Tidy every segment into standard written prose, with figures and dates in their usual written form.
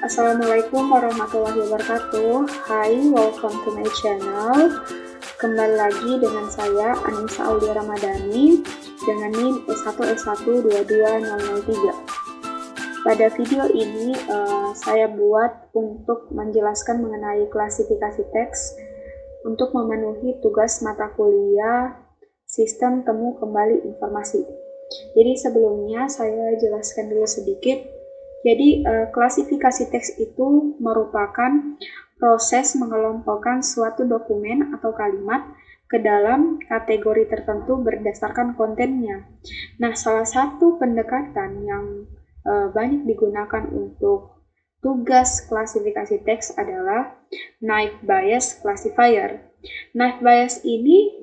Assalamualaikum warahmatullahi wabarakatuh. Hai, welcome to my channel. Kembali lagi dengan saya Anissa Aulia Ramadhani dengan NIM S1S1220003. Pada video ini saya buat untuk menjelaskan mengenai klasifikasi teks untuk memenuhi tugas mata kuliah Sistem Temu Kembali Informasi. Jadi sebelumnya saya jelaskan dulu sedikit. Jadi klasifikasi teks itu merupakan proses mengelompokkan suatu dokumen atau kalimat ke dalam kategori tertentu berdasarkan kontennya. Nah, salah satu pendekatan yang banyak digunakan untuk tugas klasifikasi teks adalah Naive Bayes Classifier. Naive Bayes ini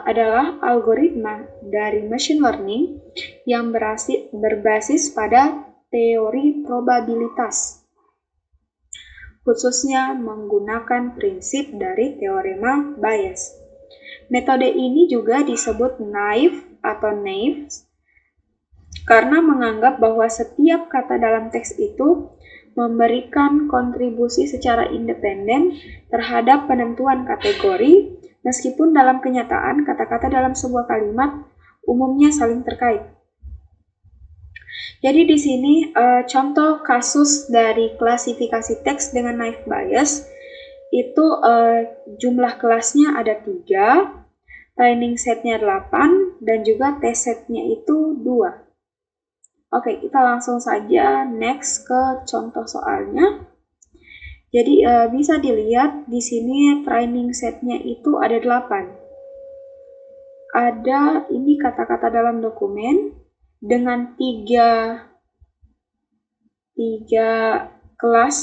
adalah algoritma dari machine learning yang berbasis pada teori probabilitas, khususnya menggunakan prinsip dari teorema Bayes. Metode ini juga disebut naive atau naive karena menganggap bahwa setiap kata dalam teks itu memberikan kontribusi secara independen terhadap penentuan kategori, meskipun dalam kenyataan kata-kata dalam sebuah kalimat umumnya saling terkait. Jadi di sini contoh kasus dari klasifikasi teks dengan naive Bayes itu jumlah kelasnya ada 3, training setnya 8, dan juga test setnya itu 2. Oke, kita langsung saja next ke contoh soalnya. Jadi bisa dilihat di sini training setnya itu ada 8. Ada ini kata-kata dalam dokumen dengan 3 kelas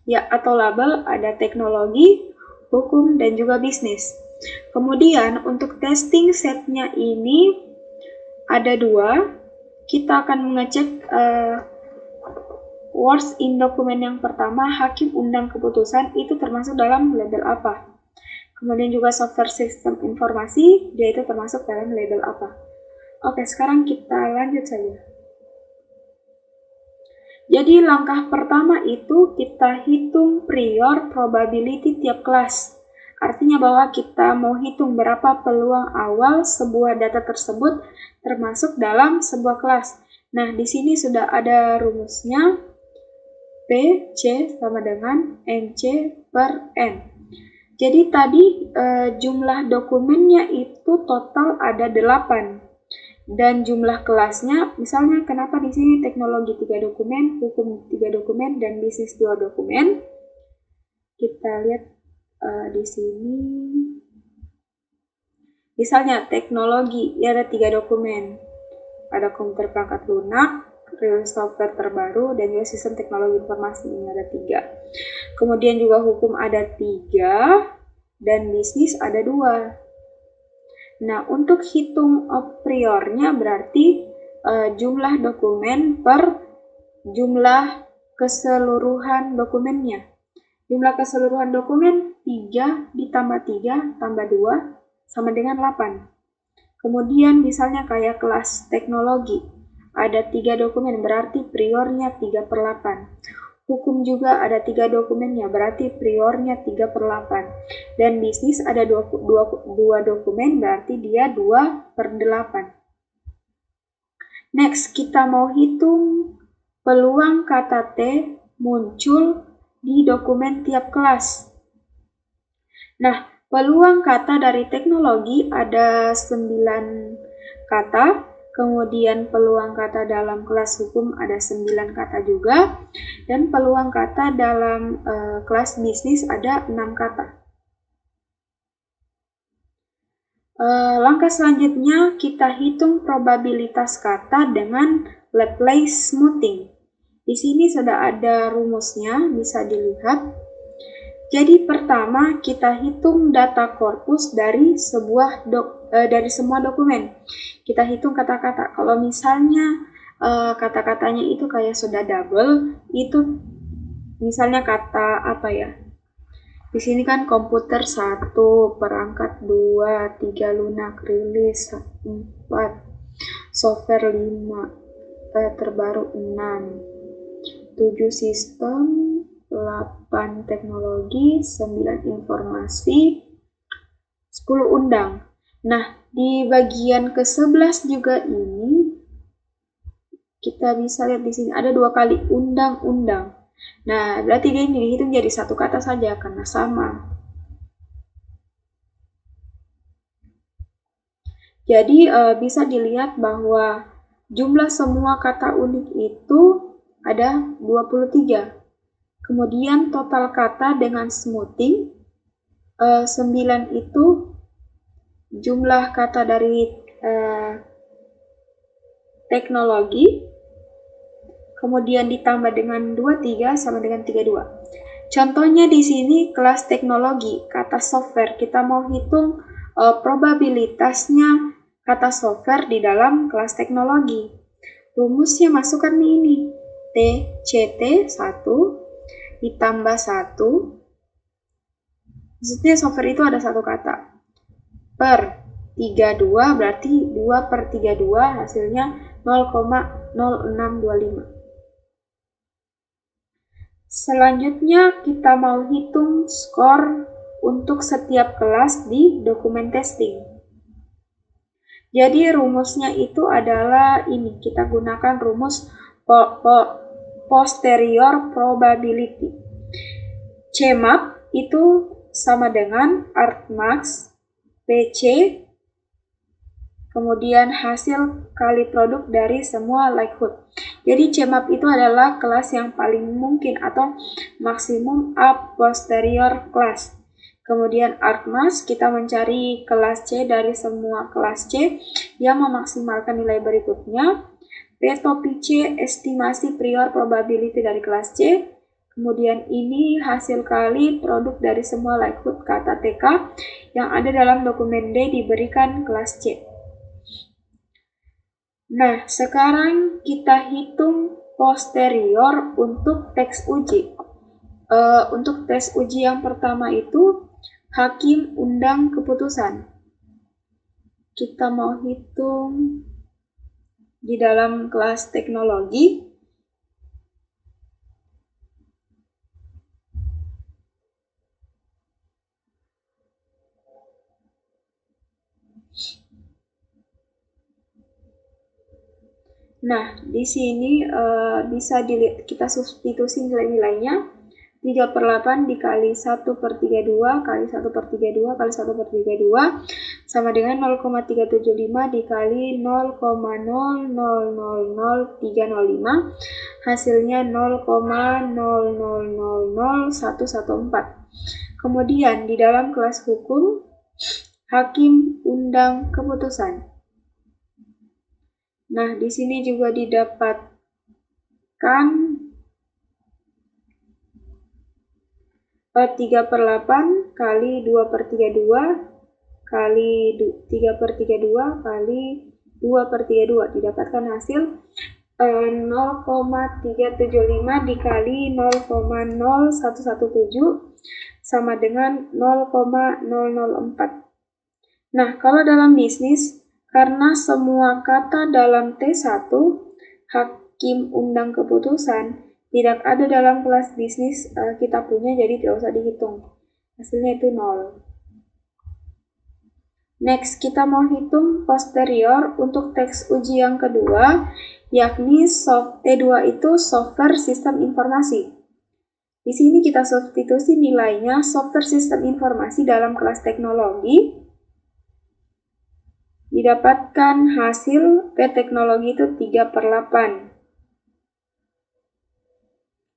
ya atau label, ada teknologi, hukum, dan juga bisnis. Kemudian untuk testing setnya ini ada 2. Kita akan mengecek words in dokumen yang pertama, hakim undang keputusan, itu termasuk dalam label apa. Kemudian juga software sistem informasi, dia itu termasuk dalam label apa. Oke, sekarang kita lanjut saja. Jadi langkah pertama itu kita hitung prior probability tiap kelas. Artinya bahwa kita mau hitung berapa peluang awal sebuah data tersebut termasuk dalam sebuah kelas. Nah, di sini sudah ada rumusnya. P, C sama dengan NC per N. Jadi tadi jumlah dokumennya itu total ada 8. Dan jumlah kelasnya, misalnya kenapa di sini teknologi 3 dokumen, hukum 3 dokumen, dan bisnis 2 dokumen. Kita lihat di sini. Misalnya teknologi, ya ada 3 dokumen. Ada komputer perangkat lunak, rilis software terbaru, dan juga sistem teknologi informasi, ini ada 3. Kemudian juga hukum ada 3, dan bisnis ada 2. Nah, untuk hitung priornya berarti jumlah dokumen per jumlah keseluruhan dokumennya. Jumlah keseluruhan dokumen 3 ditambah 3 tambah 2 sama dengan 8. Kemudian misalnya kayak kelas teknologi, ada 3 dokumen berarti priornya 3/8. Hukum juga ada 3 dokumennya berarti priornya 3/8. Dan bisnis ada 2 dokumen berarti dia 2/8. Next, kita mau hitung peluang kata T muncul di dokumen tiap kelas. Nah, peluang kata dari teknologi ada 9 kata, kemudian peluang kata dalam kelas hukum ada 9 kata juga, dan peluang kata dalam kelas bisnis ada 6 kata. Langkah selanjutnya kita hitung probabilitas kata dengan Laplace smoothing. Di sini sudah ada rumusnya, bisa dilihat. Jadi pertama kita hitung data korpus dari semua dokumen. Kita hitung kata-kata. Kalau misalnya kata-katanya itu kayak sudah double, itu misalnya kata apa ya? Di sini kan komputer 1, perangkat 2, 3 lunak, rilis 4, software 5, terbaru 6. 7 sistem, 8 teknologi, 9 informasi, 10 undang. Nah, di bagian ke-11 juga ini kita bisa lihat di sini ada 2 kali undang-undang. Nah, berarti dia ini dihitung jadi satu kata saja karena sama. Jadi bisa dilihat bahwa jumlah semua kata unik itu ada 23. Kemudian total kata dengan smoothing 9 itu jumlah kata dari teknologi, kemudian ditambah dengan 23 sama dengan 32. Contohnya di sini kelas teknologi, kata software. Kita mau hitung probabilitasnya kata software di dalam kelas teknologi. Rumusnya masukkan ini. TCT 1 ditambah 1. Maksudnya software itu ada satu kata. Per 32 berarti 2 per 32 hasilnya 0,0625. Selanjutnya kita mau hitung skor untuk setiap kelas di dokumen testing. Jadi rumusnya itu adalah ini, kita gunakan rumus posterior probability. CMAP itu sama dengan argmax PC, kemudian hasil kali produk dari semua likelihood. Jadi CMAP itu adalah kelas yang paling mungkin atau maksimum a posterior class. Kemudian argmax kita mencari kelas C dari semua kelas C yang memaksimalkan nilai berikutnya. P-topi C estimasi prior probability dari kelas C. Kemudian ini hasil kali produk dari semua likelihood kata TK yang ada dalam dokumen D diberikan kelas C. Nah, sekarang kita hitung posterior untuk tes uji. Untuk tes uji yang pertama itu hakim undang keputusan. Kita mau hitung di dalam kelas teknologi. Nah, di sini bisa dilihat, kita substitusi nilai-nilainya. 3/8 dikali 1/32 kali 1/32 kali 1/32 sama dengan 0,375 dikali 0,0000305, hasilnya 0,000114. Kemudian di dalam kelas hukum, hakim undang keputusan. Nah, di sini juga didapatkan 3/8 kali 2/32 kali 3/32 kali 2/32, didapatkan hasil 0,375 dikali 0,0117 sama dengan 0,004. Nah, kalau dalam bisnis, karena semua kata dalam T1 hakim undang keputusan tidak ada dalam kelas bisnis kita punya, jadi tidak usah dihitung. Hasilnya itu 0. Next, kita mau hitung posterior untuk teks uji yang kedua, yakni T2 itu software sistem informasi. Di sini kita substitusi nilainya software sistem informasi dalam kelas teknologi. Didapatkan hasil P teknologi itu 3/8.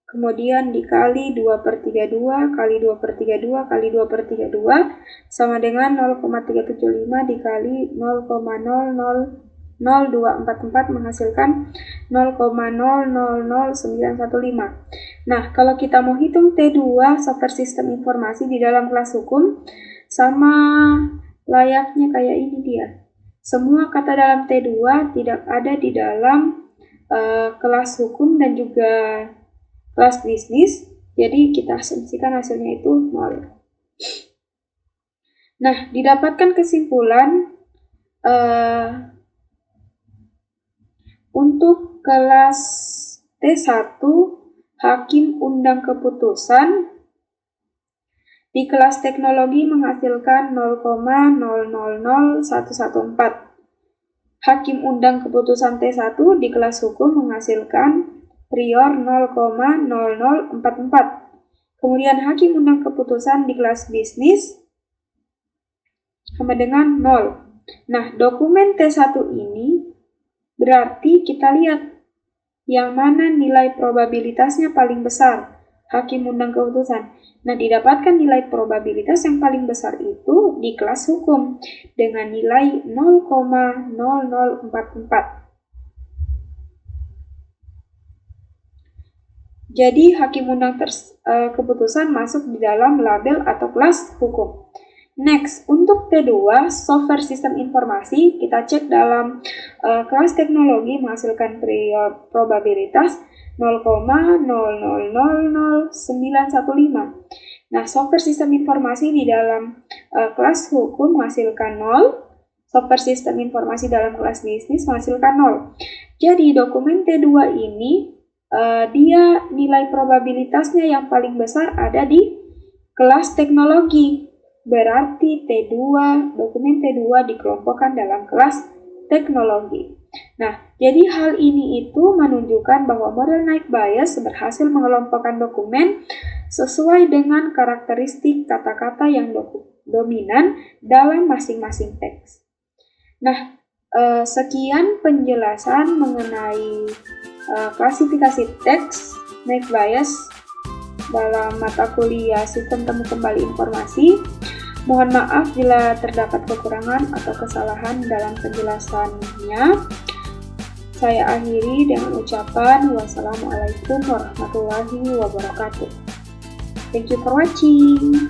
Kemudian dikali 2/32 kali 2/32 kali 2/32 sama dengan 0,375 dikali 0,000244 menghasilkan 0,000915. Nah, kalau kita mau hitung T2 software sistem informasi di dalam kelas hukum, sama layaknya kayak ini dia. Semua kata dalam T2 tidak ada di dalam kelas hukum dan juga kelas bisnis, jadi kita asumsikan hasilnya itu 0. Nah, didapatkan kesimpulan untuk kelas T1 hakim undang keputusan di kelas teknologi menghasilkan 0,000114. Hakim undang keputusan T1 di kelas hukum menghasilkan prior 0,0044. Kemudian hakim undang keputusan di kelas bisnis sama dengan 0. Nah, dokumen T1 ini berarti kita lihat yang mana nilai probabilitasnya paling besar. Hakim undang keputusan. Nah, didapatkan nilai probabilitas yang paling besar itu di kelas hukum dengan nilai 0,0044. Jadi, hakim undang keputusan masuk di dalam label atau kelas hukum. Next, untuk T2, software sistem informasi, kita cek dalam kelas teknologi menghasilkan probabilitas 0,000915. Nah, software sistem informasi di dalam kelas hukum menghasilkan 0, software sistem informasi dalam kelas bisnis menghasilkan 0. Jadi, dokumen T2 ini, dia nilai probabilitasnya yang paling besar ada di kelas teknologi. Berarti dokumen T2 dikelompokkan dalam kelas teknologi. Nah, jadi hal ini itu menunjukkan bahwa model Knight Bayes berhasil mengelompokkan dokumen sesuai dengan karakteristik kata-kata yang dominan dalam masing-masing teks. Nah, sekian penjelasan mengenai klasifikasi teks Knight Bayes dalam mata kuliah Sistem Temu Kembali Informasi. Mohon maaf bila terdapat kekurangan atau kesalahan dalam penjelasannya. Saya akhiri dengan ucapan wassalamualaikum warahmatullahi wabarakatuh. Thank you for watching.